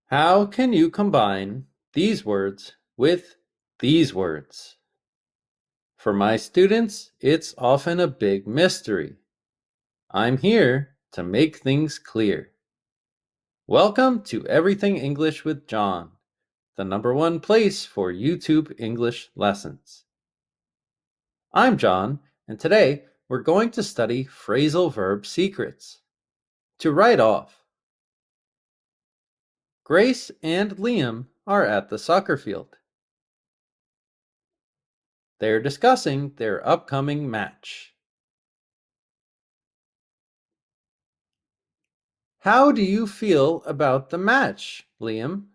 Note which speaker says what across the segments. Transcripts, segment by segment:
Speaker 1: How can you combine these words with these words? For my students, it's often a big mystery. I'm here to make things clear. Welcome to Everything English with John, the #1 place for YouTube English lessons. I'm John, and today we're going to study phrasal verb secrets. To write off. Grace and Liam are at the soccer field. They're discussing their upcoming match. How do you feel about the match, Liam?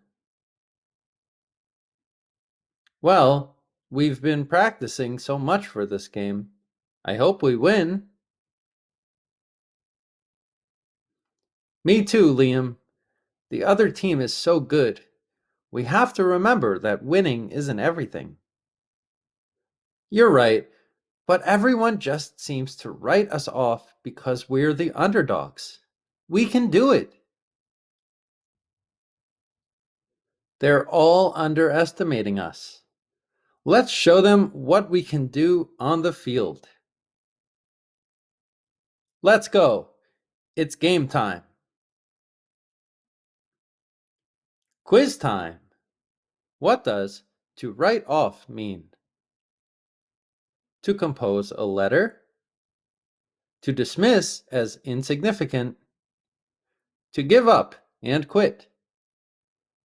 Speaker 1: Well, we've been practicing so much for this game. I hope we win. Me too, Liam. The other team is so good. We have to remember that winning isn't everything. You're right, but everyone just seems to write us off because we're the underdogs. We can do it. They're all underestimating us. Let's show them what we can do on the field. Let's go. It's game time. Quiz time. What does to write off mean? To compose a letter. To dismiss as insignificant. To give up and quit.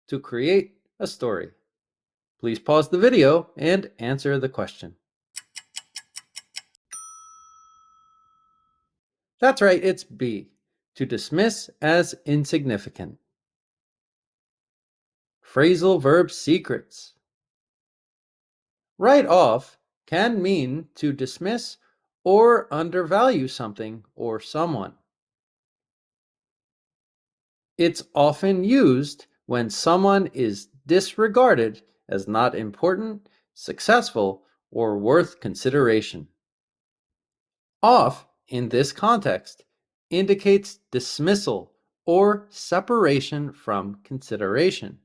Speaker 1: To create a story. Please pause the video and answer the question. That's right, it's B. To dismiss as insignificant. Phrasal verb secrets. Write off can mean to dismiss or undervalue something or someone. It's often used when someone is disregarded as not important, successful, or worth consideration. Off, in this context, indicates dismissal or separation from consideration.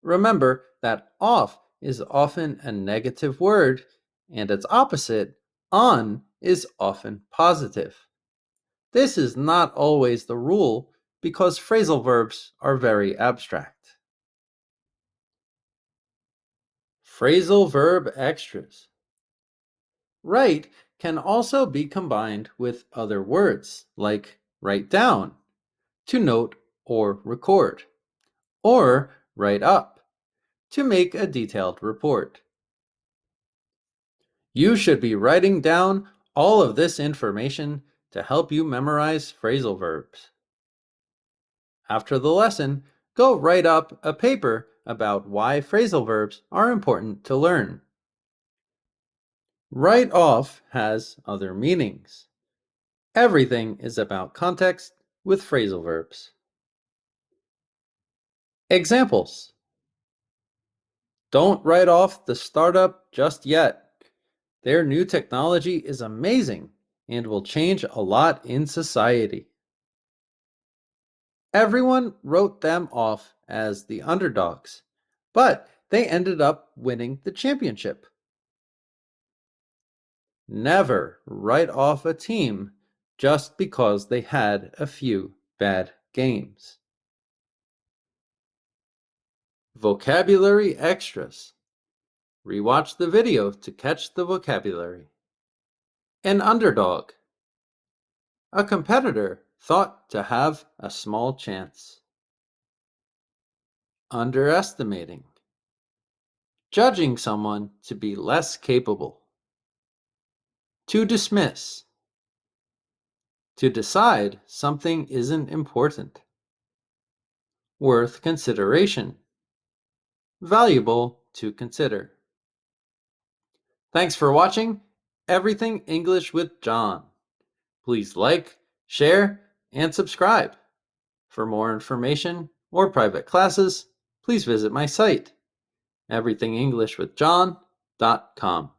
Speaker 1: Remember that off is often a negative word, and its opposite, on, is often positive. This is not always the rule because phrasal verbs are very abstract. Phrasal verb extras. Write can also be combined with other words like write down, to note or record, or write up, to make a detailed report. You should be writing down all of this information to help you memorize phrasal verbs. After the lesson, go write up a paper about why phrasal verbs are important to learn. Write off has other meanings. Everything is about context with phrasal verbs. Examples. Don't write off the startup just yet. Their new technology is amazing and will change a lot in society. Everyone wrote them off as the underdogs, but they ended up winning the championship. Never write off a team just because they had a few bad games. Vocabulary extras. Rewatch the video to catch the vocabulary. An underdog. A competitor thought to have a small chance. Underestimating. Judging someone to be less capable. To dismiss. To decide something isn't important. Worth consideration. Valuable to consider. Thanks for watching Everything English with John. Please like, share, and subscribe. For more information or private classes, please visit my site, everythingenglishwithjohn.com.